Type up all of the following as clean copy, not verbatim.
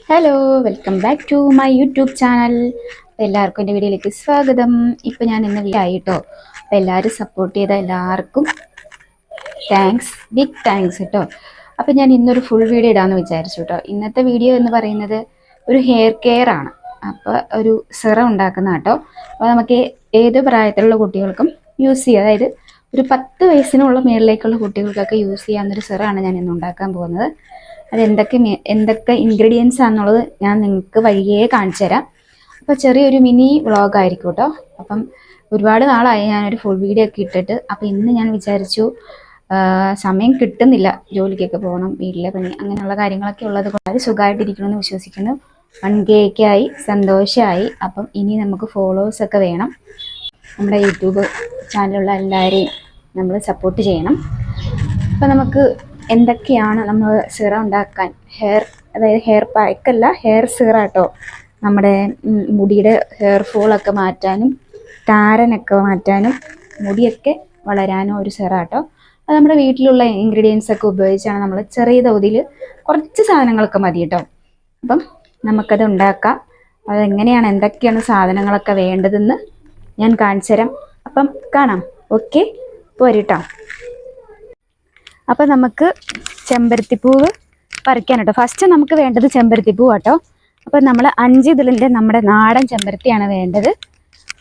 Hello, welcome back to my YouTube channel. എല്ലാവർക്കും എൻ്റെ വീഡിയോയിലേക്ക് സ്വാഗതം. ഇപ്പം ഞാൻ ഇന്ന് ആയിട്ടോ. അപ്പോൾ എല്ലാവരും സപ്പോർട്ട് ചെയ്ത എല്ലാവർക്കും ബിഗ് താങ്ക്സ് കേട്ടോ. അപ്പം ഞാൻ ഇന്നൊരു ഫുൾ വീഡിയോ ഇടാമെന്ന് വിചാരിച്ചു കേട്ടോ. ഇന്നത്തെ വീഡിയോ എന്ന് പറയുന്നത് ഒരു ഹെയർ കെയർ ആണ്. അപ്പോൾ ഒരു സിറം ഉണ്ടാക്കുന്ന കേട്ടോ. അപ്പോൾ നമുക്ക് ഏത് പ്രായത്തിലുള്ള കുട്ടികൾക്കും യൂസ് ചെയ്യാം. അതായത് ഒരു 10 വയസ്സിനുള്ള മേളിലേക്കുള്ള കുട്ടികൾക്കൊക്കെ യൂസ് ചെയ്യാവുന്നൊരു സിറമാണ് ഞാൻ ഇന്ന് ഉണ്ടാക്കാൻ പോകുന്നത്. എന്തൊക്കെ ഇൻഗ്രീഡിയൻസ് ആണെന്നുള്ളത് ഞാൻ നിങ്ങൾക്ക് വഴിയേ കാണിച്ചു തരാം. അപ്പോൾ ചെറിയൊരു മിനി വ്ളോഗ് ആയിരിക്കും കേട്ടോ. അപ്പം ഒരുപാട് നാളായി ഞാനൊരു ഫുൾ വീഡിയോ ഒക്കെ ഇട്ടിട്ട്. അപ്പോൾ ഇന്ന് ഞാൻ വിചാരിച്ചു സമയം കിട്ടുന്നില്ല, ജോലിക്കൊക്കെ പോകണം, വീട്ടിലെ പണി അങ്ങനെയുള്ള കാര്യങ്ങളൊക്കെ ഉള്ളത് കൊണ്ട് സുഖമായിട്ടിരിക്കണമെന്ന് വിശ്വസിക്കുന്നു. 1K ഒക്കെ ആയി, സന്തോഷമായി. അപ്പം ഇനി നമുക്ക് ഫോളോവേഴ്സൊക്കെ വേണം. നമ്മുടെ യൂട്യൂബ് ചാനലുള്ള എല്ലാവരെയും നമ്മൾ സപ്പോർട്ട് ചെയ്യണം. അപ്പം നമുക്ക് എന്തൊക്കെയാണ് നമ്മൾ സിറം ഉണ്ടാക്കാൻ, അതായത് ഹെയർ പാക്കല്ല, ഹെയർ സിറ കേട്ടോ. നമ്മുടെ മുടിയുടെ ഹെയർ ഫോളൊക്കെ മാറ്റാനും താരനൊക്കെ മാറ്റാനും മുടിയൊക്കെ വളരാനും ഒരു സിറ കേട്ടോ. അത് നമ്മുടെ വീട്ടിലുള്ള ഇൻഗ്രീഡിയൻസ് ഒക്കെ ഉപയോഗിച്ചാണ് നമ്മൾ ചെറിയ തോതിൽ കുറച്ച് സാധനങ്ങളൊക്കെ മതി കേട്ടോ. അപ്പം നമുക്കത് ഉണ്ടാക്കാം. അതെങ്ങനെയാണ്, എന്തൊക്കെയാണ് സാധനങ്ങളൊക്കെ വേണ്ടതെന്ന് ഞാൻ കാണിച്ചു തരാം. അപ്പം കാണാം. ഓക്കെ, പോരട്ടോ. അപ്പം നമുക്ക് ചെമ്പരത്തിപ്പൂവ് പറിക്കാൻ കേട്ടോ. ഫസ്റ്റ് നമുക്ക് വേണ്ടത് ചെമ്പരത്തിപ്പൂ കേട്ടോ. അപ്പം നമ്മൾ 5 ഇതിലിൻ്റെ നമ്മുടെ നാടൻ ചെമ്പരത്തിയാണ് വേണ്ടത്.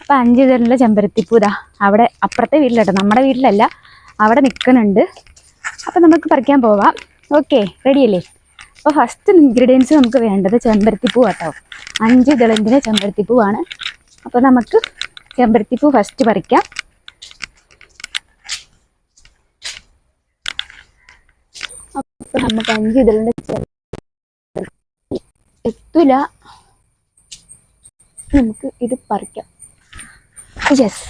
അപ്പം 5 ഇതിലിൻ്റെ ചെമ്പരത്തിപ്പൂ ഇതാ അവിടെ അപ്പുറത്തെ വീട്ടിലട്ടോ, നമ്മുടെ വീട്ടിലല്ല, അവിടെ നിൽക്കുന്നുണ്ട്. അപ്പം നമുക്ക് പറിക്കാൻ പോവാം. ഓക്കെ, റെഡിയല്ലേ? അപ്പോൾ ഫസ്റ്റ് ഇൻഗ്രീഡിയൻസ് നമുക്ക് വേണ്ടത് ചെമ്പരത്തിപ്പൂ കേട്ടോ. 5 ഇതിലിൻ്റെ ചെമ്പരത്തിപ്പൂവാണ്. അപ്പോൾ നമുക്ക് ചെമ്പരത്തിപ്പൂ ഫസ്റ്റ് പറിക്കാം. അപ്പോൾ നമുക്ക് 5 ഇതിലിൻ്റെ എത്തില്ല, നമുക്ക് ഇത് പറിക്കാം. യെസ്,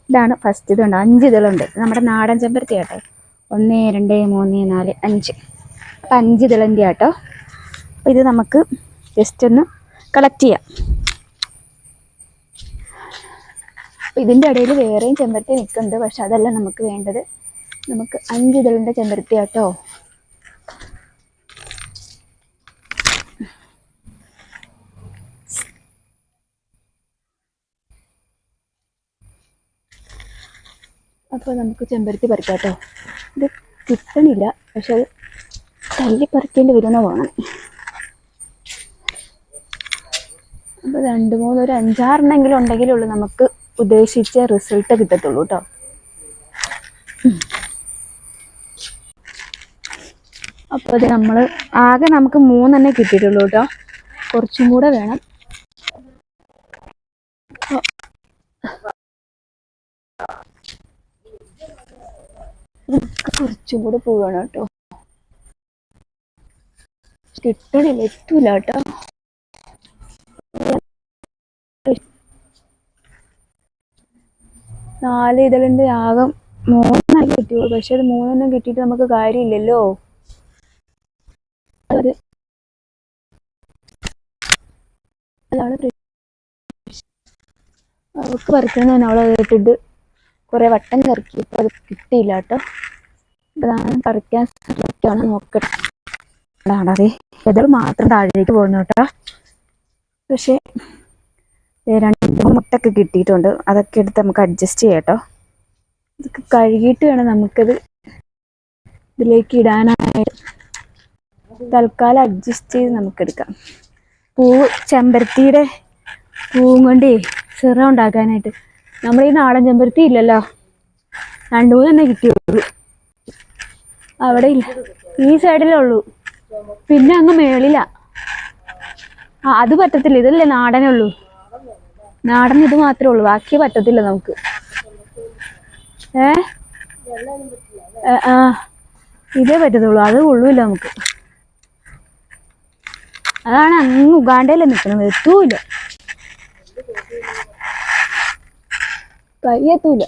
ഇതാണ് ഫസ്റ്റ്. ഇതുണ്ട് 5 ഇതിലുണ്ട്. നമ്മുടെ നാടൻ ചെമ്പരത്തി കേട്ടോ. 1 2 3 4 5. അപ്പം 5 ഇതിലിൻ്റെ കേട്ടോ. അപ്പം ഇത് നമുക്ക് ജസ്റ്റ് ഒന്ന് കളക്ട് ചെയ്യാം. അപ്പം ഇതിൻ്റെ ഇടയിൽ വേറെയും ചെമ്പരത്തി നിൽക്കുന്നുണ്ട്, പക്ഷെ അതല്ല നമുക്ക് വേണ്ടത്. നമുക്ക് 5 ഇതിലിൻ്റെ ചെമ്പരത്തി കേട്ടോ. അപ്പോൾ നമുക്ക് ചെമ്പരത്തി പറിക്കാം കേട്ടോ. ഇത് കിട്ടണില്ല, പക്ഷെ അത് തല്ലി പറിക്കേണ്ടി വരുന്ന പോകണം. അപ്പോൾ 2 3 ഒരു 5 6 എണ്ണെങ്കിലും ഉണ്ടെങ്കിലുള്ളൂ നമുക്ക് ഉദ്ദേശിച്ച റിസൾട്ട് കിട്ടത്തുള്ളൂ കേട്ടോ. അപ്പോൾ അത് നമ്മൾ ആകെ നമുക്ക് 3 എണ്ണേ കിട്ടിയിട്ടുള്ളൂ കേട്ടോ. കുറച്ചും കൂടെ വേണം. കുറച്ചും കൂടെ പോവാണ് കേട്ടോ. കിട്ടണില്ല, എത്തൂല കേട്ടോ. നാല് ഇതിലിൻ്റെ ആകെ 3 എണ്ണം കിട്ടിയുള്ളൂ. പക്ഷെ അത് 3 എണ്ണം കിട്ടിയിട്ട് നമുക്ക് കാര്യമില്ലല്ലോ. അതാണ് അവൾക്ക് പറിക്കണം. അവളെ കേട്ടിട്ട് കുറെ വട്ടം കറക്കി, ഇപ്പൊ അത് കിട്ടിയില്ല കേട്ടോ. ഇതാണ് പറിക്കാൻ ശ്രമിക്കാണ്, നോക്കട്ടെ. അതെ, എതിർ മാത്രം താഴേക്ക് പോകുന്നു കേട്ടോ. പക്ഷെ 2 മുട്ടൊക്കെ കിട്ടിയിട്ടുണ്ട്. അതൊക്കെ എടുത്ത് നമുക്ക് അഡ്ജസ്റ്റ് ചെയ്യാം കേട്ടോ. ഇതൊക്കെ കഴുകിയിട്ട് വേണം നമുക്കത് ഇതിലേക്ക് ഇടാനായിട്ട്. തൽക്കാലം അഡ്ജസ്റ്റ് ചെയ്ത് നമുക്കെടുക്കാം. പൂവ്, ചെമ്പരത്തിയുടെ പൂവും കൊണ്ടേ സിറം ഉണ്ടാക്കാനായിട്ട്. നമ്മൾ ഈ നാടൻ ചെമ്പരത്തി ഇല്ലല്ലോ, 2 3 തന്നെ കിട്ടിയുള്ളൂ. അവിടെ ഇല്ല, ഈ സൈഡിലേ ഉള്ളൂ. പിന്നെ അങ്ങ് മേളില. അത് പറ്റത്തില്ല, ഇതല്ലേ നാടനേ ഉള്ളൂ. നാടൻ ഇത് മാത്രമേ ഉള്ളൂ, ബാക്കി പറ്റത്തില്ല നമുക്ക്. ഇതേ പറ്റത്തുള്ളൂ, അത് കൊള്ളൂല്ല നമുക്ക്. അതാണ് അങ്ങ് ഉഗാണ്ടയിലെ നിൽക്കുന്നത്, എത്തൂല, കയ്യെത്തൂല.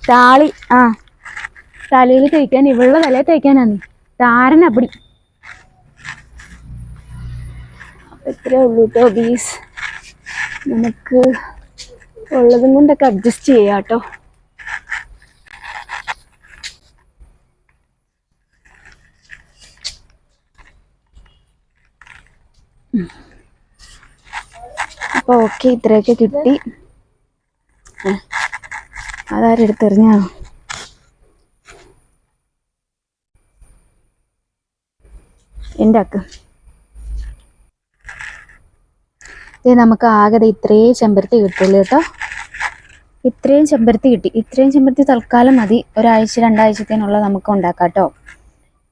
താളി തലയിൽ തേക്കാൻ, ഇവളുടെ തലയിൽ തേക്കാനാണ് താരനപ്പടി. ഇത്രേ ഉള്ളൂ കേട്ടോ ബീസ്. നമുക്ക് ഉള്ളതും കൊണ്ടൊക്കെ അഡ്ജസ്റ്റ് ചെയ്യാം കേട്ടോ. അപ്പോൾ ഓക്കെ, ഇത്രയൊക്കെ കിട്ടി. അതാരെടുത്തെറിഞ്ഞാ? എൻ്റെ അക്ക്. ഇത് നമുക്ക് ആകെ ഇത്രയും ചെമ്പരത്തി കിട്ടുള്ളൂ കേട്ടോ. ഇത്രയും ചെമ്പരത്തി കിട്ടി. ഇത്രയും ചെമ്പരത്തി തൽക്കാലം മതി, ഒരാഴ്ച 2 ആഴ്ചത്തേനുള്ള നമുക്ക് ഉണ്ടാക്കാം കേട്ടോ.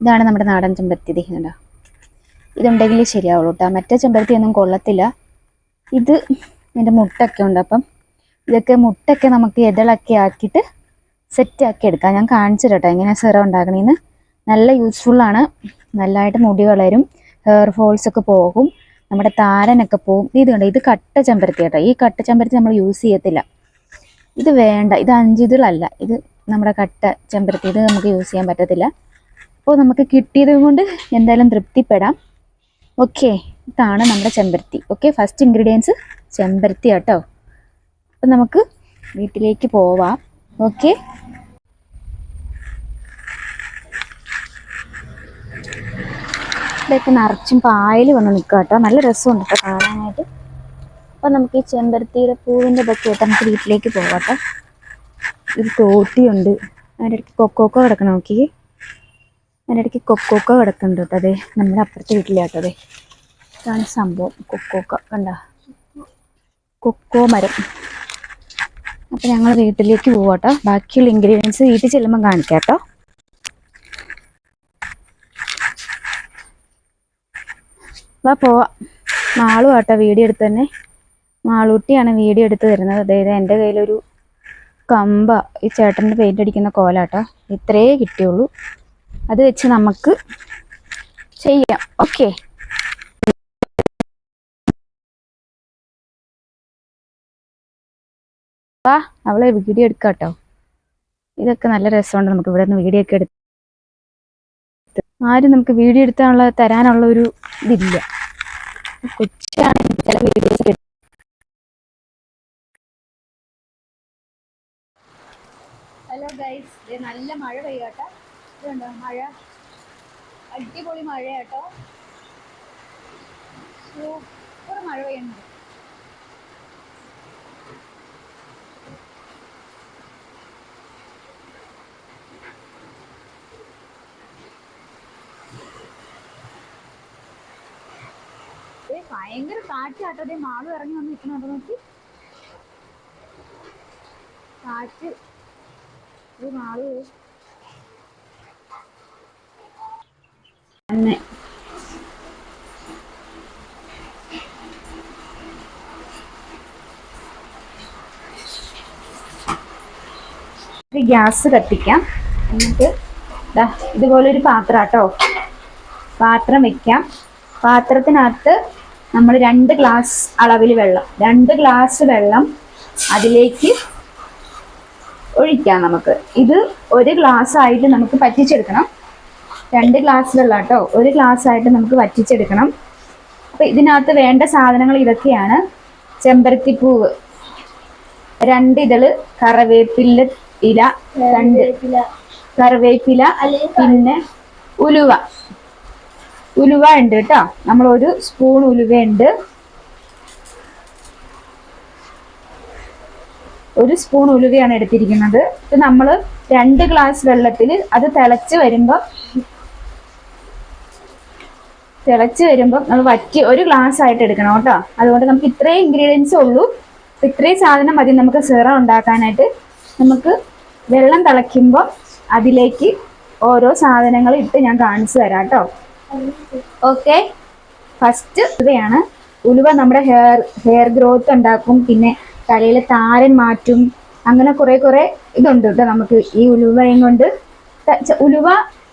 ഇതാണ് നമ്മുടെ നാടൻ ചെമ്പരത്തി. ഇതുണ്ടോ, ഇതുണ്ടെങ്കിൽ ശരിയാവുള്ളൂ കേട്ടോ. മറ്റേ ചെമ്പരത്തി ഒന്നും കൊള്ളത്തില്ല. ഇത് എൻ്റെ മുട്ടൊക്കെ ഉണ്ട്. അപ്പം ഇതൊക്കെ മുട്ടൊക്കെ നമുക്ക് ഇതളൊക്കെ ആക്കിയിട്ട് സെറ്റാക്കി എടുക്കാം. ഞാൻ കാണിച്ചു കേട്ടോ എങ്ങനെ സിറം ഉണ്ടാക്കണേന്ന്. നല്ല യൂസ്ഫുള്ളാണ്. നല്ലതായിട്ട് മുടി വളരും, ഹെയർ ഫോൾസ് ഒക്കെ പോകും, നമ്മുടെ താരനൊക്കെ പോകും. ഇത് കണ്ടോ, ഇത് കട്ട ചെമ്പരത്തി കേട്ടോ. ഈ കട്ട ചെമ്പരത്തി നമ്മൾ യൂസ് ചെയ്യത്തില്ല. ഇത് വേണ്ട, ഇത് 5 ഇതിലല്ല, ഇത് നമ്മുടെ കട്ട ചെമ്പരത്തി. ഇത് നമുക്ക് യൂസ് ചെയ്യാൻ പറ്റത്തില്ല. അപ്പോൾ നമുക്ക് കിട്ടിയത് കൊണ്ട് എന്തായാലും തൃപ്തിപ്പെടാം. ഓക്കെ, ഇതാണ് നമ്മുടെ ചെമ്പരത്തി. ഓക്കെ, ഫസ്റ്റ് ഇൻഗ്രീഡിയൻസ് ചെമ്പരത്തി കേട്ടോ. അപ്പം നമുക്ക് വീട്ടിലേക്ക് പോവാം. ഓക്കെ, ഇതൊക്കെ നിറച്ചും പായൽ വന്ന് നിൽക്കുക കേട്ടോ. നല്ല രസമുണ്ട് കേട്ടോ കാണാനായിട്ട്. അപ്പം നമുക്ക് ഈ ചെമ്പരത്തിയുടെ പൂവിൻ്റെ ഇതൊക്കെ ആയിട്ട് നമുക്ക് വീട്ടിലേക്ക് പോകാം കേട്ടോ. ഒരു തോട്ടിയുണ്ട്, അതിൻ്റെ ഇടയ്ക്ക് കൊക്കോക്കോ കിടക്കണം. നോക്കി, അതിൻ്റെ ഇടയ്ക്ക് കൊക്കോക്കോ കിടക്കുന്നുണ്ട് കേട്ടോ. അതെ, നമ്മുടെ അപ്പുറത്തെ വീട്ടിലാട്ടോ. അതെ, ഇതാണ് സംഭവം. കൊക്കോക്കോ കണ്ട, കൊക്കോ മരം. അപ്പം ഞങ്ങൾ വീട്ടിലേക്ക് പോവാം കേട്ടോ. ബാക്കിയുള്ള ഇൻഗ്രീഡിയൻസ് വീട്ടിൽ ചെല്ലുമ്പം കാണിക്കാം കേട്ടോ. വാ പോവാം. മാളു ആട്ടോ വീഡിയോ എടുത്ത് തന്നെ. മാളൂട്ടിയാണ് വീഡിയോ എടുത്ത് തരുന്നത്. അതായത് എൻ്റെ കയ്യിലൊരു കമ്പ, ഈ ചേട്ടൻ്റെ പെയിൻ്റ് അടിക്കുന്ന കോലാട്ടോ. ഇത്രയേ കിട്ടിയുള്ളൂ. അത് വെച്ച് നമുക്ക് ചെയ്യാം. ഓക്കെ, വാ, അവളെ വീഡിയോ എടുക്കാം കേട്ടോ. ഇതൊക്കെ നല്ല രസമുണ്ട്. നമുക്ക് ഇവിടെ നിന്ന് വീഡിയോ ഒക്കെ എടുത്ത് ആരും നമുക്ക് വീഡിയോ എടുത്താനുള്ള തരാനുള്ള ഒരു ഇതില്ല. കൊച്ചാണ് ചില വീഡിയോസ്. ഹലോ ഗൈസ്, നല്ല മഴ പെയ്യാട്ടോ. ഇതുണ്ടോ മഴ, അടിപൊളി മഴയാട്ടോ. സൂപ്പർ മഴ പെയ്യുന്നുണ്ട്. ഭയങ്കര കാറ്റാട്ടോ. അതേ മാള് ഇറങ്ങി വന്ന് നിൽക്കണോ നോക്കി, കാറ്റ്. മാള് തന്നെ ഗ്യാസ് കത്തിക്കാം. എന്നിട്ട് ഇതുപോലൊരു പാത്രം കേട്ടോ, പാത്രം വെക്കാം. പാത്രത്തിനകത്ത് നമ്മൾ 2 ഗ്ലാസ് അളവിൽ വെള്ളം, 2 ഗ്ലാസ് വെള്ളം അതിലേക്ക് ഒഴിക്കാം. നമുക്ക് ഇത് 1 ഗ്ലാസ് ആയിട്ട് നമുക്ക് പറ്റിച്ചെടുക്കണം. 2 ഗ്ലാസ് വെള്ളം കേട്ടോ, 1 ഗ്ലാസ് ആയിട്ട് നമുക്ക് വറ്റിച്ചെടുക്കണം. അപ്പം ഇതിനകത്ത് വേണ്ട സാധനങ്ങൾ ഇതൊക്കെയാണ്. ചെമ്പരത്തിപ്പൂവ് 2 ഇതള്, കറിവേപ്പില ഇല 2, കറിവേപ്പില, പിന്നെ ഉലുവ ഉണ്ട് കേട്ടോ. നമ്മൾ 1 സ്പൂൺ ഉലുവയുണ്ട്. 1 സ്പൂൺ ഉലുവയാണ് എടുത്തിരിക്കുന്നത്. ഇപ്പം നമ്മൾ 2 ഗ്ലാസ് വെള്ളത്തിൽ അത് തിളച്ച് വരുമ്പോൾ നമ്മൾ വറ്റി 1 ഗ്ലാസ് ആയിട്ട് എടുക്കണം കേട്ടോ. അതുകൊണ്ട് നമുക്ക് ഇത്രയും ഇൻഗ്രീഡിയൻസ് ഉള്ളൂ. ഇത്രയും സാധനം മതി നമുക്ക് സിറം ഉണ്ടാക്കാനായിട്ട്. നമുക്ക് വെള്ളം തിളയ്ക്കുമ്പോൾ അതിലേക്ക് ഓരോ സാധനങ്ങൾ ഇട്ട് ഞാൻ കാണിച്ചു തരാം കേട്ടോ. ഓക്കെ, ഫസ്റ്റ് ഉലുവയാണ്. ഉലുവ നമ്മുടെ ഹെയർ ഗ്രോത്ത് ഉണ്ടാക്കും, പിന്നെ തലയിലെ താരൻ മാറ്റും. അങ്ങനെ കുറെ ഇതുണ്ട് കേട്ടോ നമുക്ക് ഈ ഉലുവയും കൊണ്ട്. ഉലുവ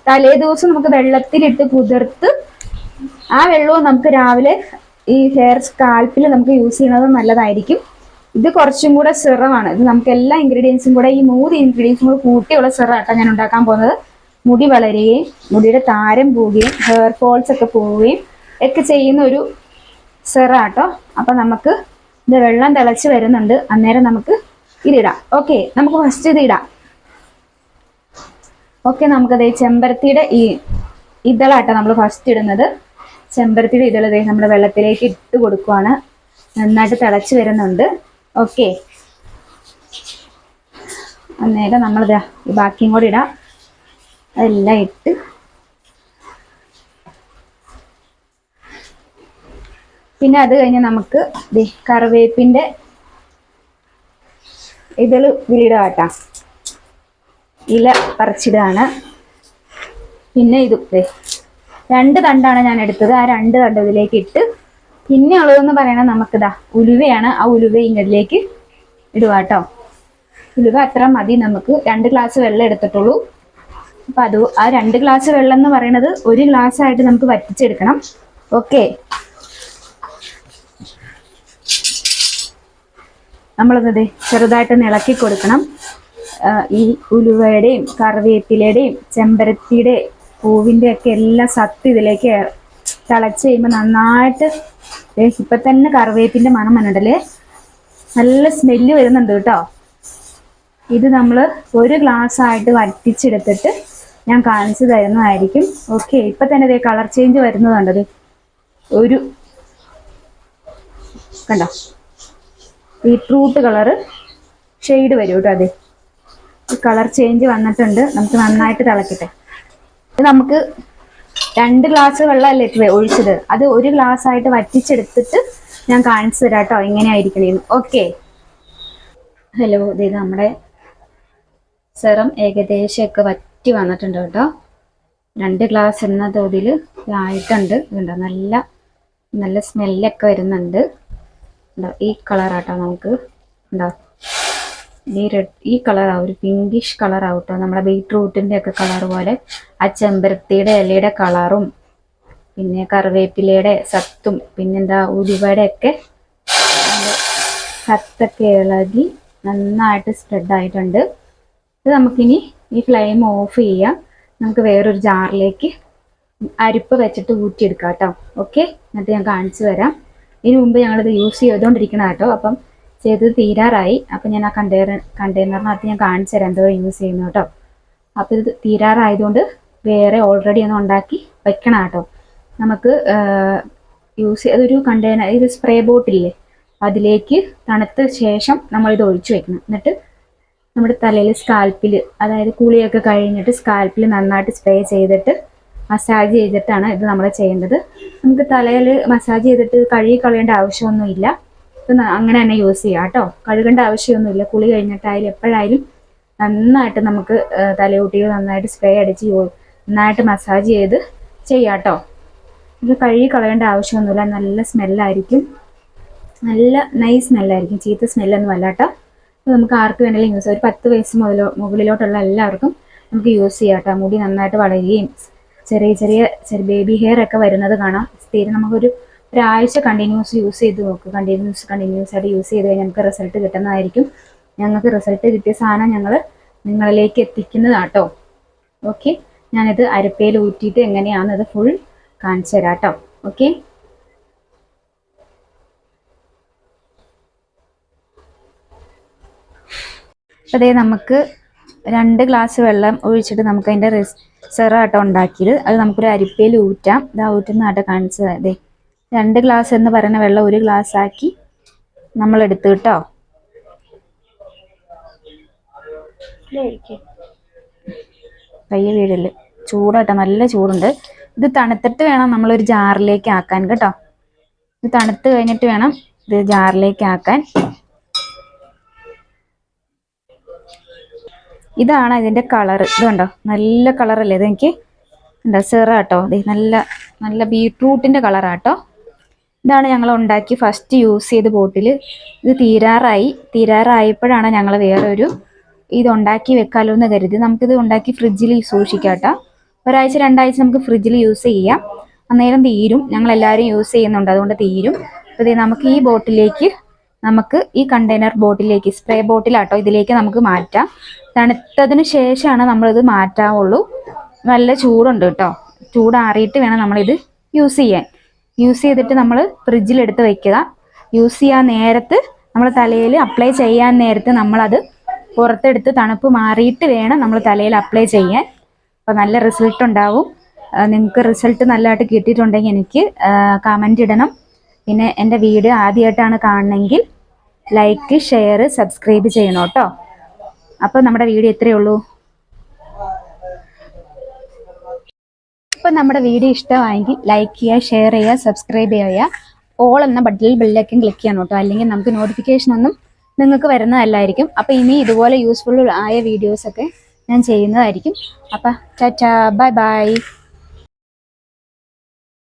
തലേ ദിവസം നമുക്ക് വെള്ളത്തിലിട്ട് കുതിർത്ത് ആ വെള്ളവും നമുക്ക് രാവിലെ ഈ ഹെയർ സ്കാൽപ്പിൽ നമുക്ക് യൂസ് ചെയ്യുന്നത് നല്ലതായിരിക്കും. ഇത് കുറച്ചും കൂടെ സിറമാണ്. ഇത് നമുക്ക് എല്ലാ ഇൻഗ്രീഡിയൻസും കൂടെ, ഈ 3 ഇൻഗ്രീഡിയൻസും കൂടെ കൂട്ടിയുള്ള സിറാട്ടോ ഞാൻ ഉണ്ടാക്കാൻ പോകുന്നത്. മുടി വളരുകയും മുടിയുടെ താരം പോവുകയും ഹെയർ ഫോൾസ് ഒക്കെ പോവുകയും ഒക്കെ ചെയ്യുന്ന ഒരു സിറാട്ടോ. അപ്പം നമുക്ക് ഇത് വെള്ളം തിളച്ച് വരുന്നുണ്ട്. അന്നേരം നമുക്ക് ഇതിടാം. ഓക്കെ, നമുക്ക് ഫസ്റ്റ് ഇത് ഇടാം. ഓക്കെ, നമുക്കത് ചെമ്പരത്തിയുടെ ഈ ഇതളാട്ടോ നമ്മൾ ഫസ്റ്റ് ഇടുന്നത്. ചെമ്പരത്തിയുടെ ഇതള് നമ്മൾ വെള്ളത്തിലേക്ക് ഇട്ട് കൊടുക്കുവാണ്. നന്നായിട്ട് തിളച്ച് വരുന്നുണ്ട്. ഓക്കെ, അന്നേരം നമ്മളിതാ ഈ ബാക്കിയും കൂടി ഇടാം. അതെല്ലാം ഇട്ട് പിന്നെ അത് കഴിഞ്ഞ് നമുക്ക് കറിവേപ്പിൻ്റെ ഇതൾ വിളിയിടാട്ടാ, ഇല പറിച്ചിടുകയാണ്. പിന്നെ ഇത് 2 തണ്ടാണ് ഞാൻ എടുത്തത്. ആ 2 തണ്ട് ഇതിലേക്ക് ഇട്ട് പിന്നെ ഉള്ളതെന്ന് പറയണത് നമുക്കിതാ ഉലുവയാണ്. ആ ഉലുവ ഇങ്ങോട്ടിലേക്ക് ഇടുക. ഉലുവ അത്ര മതി നമുക്ക്. 2 ഗ്ലാസ് വെള്ളം എടുത്തിട്ടുള്ളൂ. അപ്പം അത് ആ 2 ഗ്ലാസ് വെള്ളം എന്ന് പറയുന്നത് 1 ഗ്ലാസ് ആയിട്ട് നമുക്ക് വറ്റിച്ചെടുക്കണം. ഓക്കെ, നമ്മളത് ചെറുതായിട്ട് ഇളക്കി കൊടുക്കണം. ഈ ഉലുവയുടെയും കറിവേപ്പിലയുടെയും ചെമ്പരത്തിയുടെ പൂവിൻ്റെ ഒക്കെ എല്ലാ സത്ത് ഇതിലേക്ക് തിളച്ച് കഴിയുമ്പോൾ നന്നായിട്ട് ഇപ്പം തന്നെ കറിവേപ്പിൻ്റെ മണം വന്നിട്ടല്ലേ, നല്ല സ്മെല്ല് വരുന്നുണ്ട് കേട്ടോ. ഇത് നമ്മൾ 1 ഗ്ലാസ് ആയിട്ട് വറ്റിച്ചെടുത്തിട്ട് ഞാൻ കാണിച്ചു തരുന്നതായിരിക്കും. ഓക്കെ, ഇപ്പം തന്നെ കളർ ചേഞ്ച് വരുന്നതുണ്ടത്. ഒരു കണ്ടോ, ബീട്രൂട്ട് കളറ് ഷെയ്ഡ് വരും കേട്ടോ. അതെ, കളർ ചേഞ്ച് വന്നിട്ടുണ്ട്. നമുക്ക് നന്നായിട്ട് തിളക്കട്ടെ. ഇത് നമുക്ക് 2 ഗ്ലാസ് വെള്ളമല്ലേ ഒഴിച്ചത്, അത് 1 ഗ്ലാസ് ആയിട്ട് വറ്റിച്ചെടുത്തിട്ട് ഞാൻ കാണിച്ചു തരാം കേട്ടോ എങ്ങനെയായിരിക്കണേന്ന്. ഓക്കെ, ഹലോ, ഇത് നമ്മുടെ സെറം ഏകദേശമൊക്കെ വറ്റി വന്നിട്ടുണ്ട് കേട്ടോ. 2 ഗ്ലാസ് എന്ന തോതിൽ ആയിട്ടുണ്ട്. ഇതുണ്ടോ, നല്ല നല്ല സ്മെല്ലൊക്കെ വരുന്നുണ്ട്. ഈ കളറാട്ടോ നമുക്ക് ഉണ്ടോ, ഈ കളറാവും, ഒരു പിങ്കിഷ് കളറാവും കേട്ടോ. നമ്മുടെ ബീട്രൂട്ടിൻ്റെ ഒക്കെ കളർ പോലെ ആ ചെമ്പരത്തിയുടെ ഇലയുടെ കളറും പിന്നെ കറിവേപ്പിലയുടെ സത്തും പിന്നെന്താ ഉലുവയുടെ ഒക്കെ സത്തൊക്കെ ഇളകി നന്നായിട്ട് സ്പ്രെഡായിട്ടുണ്ട്. ഇത് നമുക്കിനി ഈ ഫ്ലെയിം ഓഫ് ചെയ്യാം. നമുക്ക് വേറൊരു ജാറിലേക്ക് അരിപ്പ് വെച്ചിട്ട് ഊറ്റിയെടുക്കാം കേട്ടോ. ഓക്കെ, എന്നിട്ട് ഞാൻ കാണിച്ചു തരാം. ഇതിനു മുമ്പ് ഞങ്ങളിത് യൂസ് ചെയ്തുകൊണ്ടിരിക്കണം കേട്ടോ. അപ്പം ചെയ്തത് തീരാറായി. അപ്പം ഞാൻ ആ കണ്ടെയ്നറിനകത്ത് ഞാൻ കാണിച്ചു തരാം എന്തോ യൂസ് ചെയ്യുന്നു കേട്ടോ. അപ്പം ഇത് തീരാറായതുകൊണ്ട് വേറെ ഓൾറെഡി ഒന്ന് ഉണ്ടാക്കി വെക്കണം കേട്ടോ. നമുക്ക് അതൊരു കണ്ടെയ്നർ, ഇത് സ്പ്രേ ബോട്ടില്ലേ, അതിലേക്ക് തണുത്ത ശേഷം നമ്മളിത് ഒഴിച്ചു വെക്കണം. എന്നിട്ട് നമ്മുടെ തലയിൽ സ്കാൽപ്പിൽ, അതായത് കുളിയൊക്കെ കഴിഞ്ഞിട്ട് സ്കാൽപ്പിൽ നന്നായിട്ട് സ്പ്രേ ചെയ്തിട്ട് മസാജ് ചെയ്തിട്ടാണ് ഇത് നമ്മൾ ചെയ്യേണ്ടത്. നമുക്ക് തലയിൽ മസാജ് ചെയ്തിട്ട് കഴുകി കളയേണ്ട ആവശ്യമൊന്നുമില്ല. ഇത് അങ്ങനെ തന്നെ യൂസ് ചെയ്യാം കേട്ടോ. കഴുകേണ്ട ആവശ്യമൊന്നുമില്ല. കുളി കഴിഞ്ഞിട്ടായാലും എപ്പോഴായാലും നന്നായിട്ട് നമുക്ക് തലയൂട്ടികൾ നന്നായിട്ട് സ്പ്രേ അടിച്ച് നന്നായിട്ട് മസാജ് ചെയ്ത് ചെയ്യാം കേട്ടോ. ഇത് കഴുകി കളയേണ്ട ആവശ്യമൊന്നുമില്ല. നല്ല സ്മെല്ലായിരിക്കും, നല്ല നൈസ് സ്മെല്ലായിരിക്കും, ചീത്ത സ്മെല്ലൊന്നും അല്ല കേട്ടോ. അപ്പോൾ നമുക്ക് ആർക്ക് വേണമെങ്കിലും യൂസ് ചെയ്യാം. ഒരു 10 വയസ്സ് മുകളിലോട്ടുള്ള എല്ലാവർക്കും നമുക്ക് യൂസ് ചെയ്യാം കേട്ടോ. മുടി നന്നായിട്ട് വളരുകയും ചെറിയ ബേബി ഹെയർ ഒക്കെ വരുന്നത് കാണാം. സ്ഥിരം നമുക്കൊരു ഒരാഴ്ച കണ്ടിന്യൂസ് യൂസ് ചെയ്ത് നോക്ക്. കണ്ടിന്യൂസ് ആയിട്ട് യൂസ് ചെയ്ത് കഴിഞ്ഞാൽ നമുക്ക് റിസൾട്ട് കിട്ടുന്നതായിരിക്കും. ഞങ്ങൾക്ക് റിസൾട്ട് കിട്ടിയ സാധനം ഞങ്ങൾ നിങ്ങളിലേക്ക് എത്തിക്കുന്നതാട്ടോ. ഓക്കെ, ഞാനിത് അരപ്പയിൽ ഊറ്റിയിട്ട് എങ്ങനെയാണെന്നത് ഫുൾ കാണിച്ചു തരാം കേട്ടോ. ഓക്കെ, അതേ നമുക്ക് 2 ഗ്ലാസ് വെള്ളം ഒഴിച്ചിട്ട് നമുക്ക് അതിൻ്റെ സെറാട്ടോ ഉണ്ടാക്കിയത്. അത് നമുക്കൊരു അരിപ്പയിൽ ഊറ്റാം. ഇതാ ഊറ്റുന്നതാട്ടോ കാണിച്ചത്. അതെ, 2 ഗ്ലാസ് എന്ന് പറയുന്ന വെള്ളം 1 ഗ്ലാസ് ആക്കി നമ്മളെടുത്ത് കേട്ടോ. കയ്യ വീഴല്, ചൂടാട്ടോ, നല്ല ചൂടുണ്ട്. ഇത് തണുത്തിട്ട് വേണം നമ്മളൊരു ജാറിലേക്ക് ആക്കാൻ കേട്ടോ. ഇത് തണുത്ത് കഴിഞ്ഞിട്ട് വേണം ഇത് ജാറിലേക്ക് ആക്കാൻ. ഇതാണ് ഇതിൻ്റെ കളറ്. ഇത് കണ്ടോ, നല്ല കളറല്ലേ ഇത്. എനിക്ക് എന്താ സെറാട്ടോ, ഇത് നല്ല നല്ല ബീട്രൂട്ടിൻ്റെ കളറാട്ടോ. ഇതാണ് ഞങ്ങൾ ഉണ്ടാക്കി ഫസ്റ്റ് യൂസ് ചെയ്ത ബോട്ടിൽ. ഇത് തീരാറായപ്പോഴാണ് ഞങ്ങൾ വേറൊരു ഇത് ഉണ്ടാക്കി വെക്കാമല്ലോ എന്ന് കരുതി. നമുക്കിത് ഉണ്ടാക്കി ഫ്രിഡ്ജിൽ സൂക്ഷിക്കാം കേട്ടോ. 1 ആഴ്ച 2 ആഴ്ച നമുക്ക് ഫ്രിഡ്ജിൽ യൂസ് ചെയ്യാം. അന്നേരം തീരും. ഞങ്ങളെല്ലാവരും യൂസ് ചെയ്യുന്നുണ്ട്, അതുകൊണ്ട് തീരും. അപ്പോൾ ഇത് നമുക്ക് ഈ ബോട്ടിലേക്ക്, നമുക്ക് ഈ കണ്ടെയ്നർ ബോട്ടിലേക്ക്, സ്പ്രേ ബോട്ടിലാട്ടോ, ഇതിലേക്ക് നമുക്ക് മാറ്റാം. തണുത്തതിന് ശേഷമാണ് നമ്മളിത് മാറ്റാവുള്ളൂ. നല്ല ചൂടുണ്ട് കേട്ടോ. ചൂടാറിയിട്ട് വേണം നമ്മളിത് യൂസ് ചെയ്യാൻ. യൂസ് ചെയ്തിട്ട് നമ്മൾ ഫ്രിഡ്ജിലെടുത്ത് വെക്കുക. യൂസ് ചെയ്യാൻ നേരത്ത് നമ്മൾ തലയിൽ അപ്ലൈ ചെയ്യാൻ നേരത്ത് നമ്മളത് പുറത്തെടുത്ത് തണുപ്പ് മാറിയിട്ട് വേണം നമ്മൾ തലയിൽ അപ്ലൈ ചെയ്യാൻ. അപ്പോൾ നല്ല റിസൾട്ട് ഉണ്ടാവും. നിങ്ങൾക്ക് റിസൾട്ട് നല്ലതായിട്ട് കിട്ടിയിട്ടുണ്ടെങ്കിൽ എനിക്ക് കമൻ്റ് ഇടണം. പിന്നെ എൻ്റെ വീഡിയോ ആദ്യമായിട്ടാണ് കാണണമെങ്കിൽ ലൈക്ക്, ഷെയർ, സബ്സ്ക്രൈബ് ചെയ്യണം കേട്ടോ. അപ്പോൾ നമ്മുടെ വീഡിയോ ഇത്രയേ ഉള്ളൂ. അപ്പോൾ നമ്മുടെ വീഡിയോ ഇഷ്ടമായെങ്കിൽ ലൈക്ക് ചെയ്യുക, ഷെയർ ചെയ്യുക, സബ്സ്ക്രൈബ് ചെയ്യുക. ഓൾ എന്ന ബട്ടണിൽ ബെല്ലൈക്കൻ ക്ലിക്ക് ചെയ്യണം കേട്ടോ. അല്ലെങ്കിൽ നമുക്ക് നോട്ടിഫിക്കേഷൻ ഒന്നും നിങ്ങൾക്ക് വരുന്നതല്ലായിരിക്കും. അപ്പോൾ ഇനി ഇതുപോലെ യൂസ്ഫുൾ ആയ വീഡിയോസൊക്കെ ഞാൻ ചെയ്യുന്നതായിരിക്കും. അപ്പോൾ ടാറ്റാ, ബൈ ബൈ.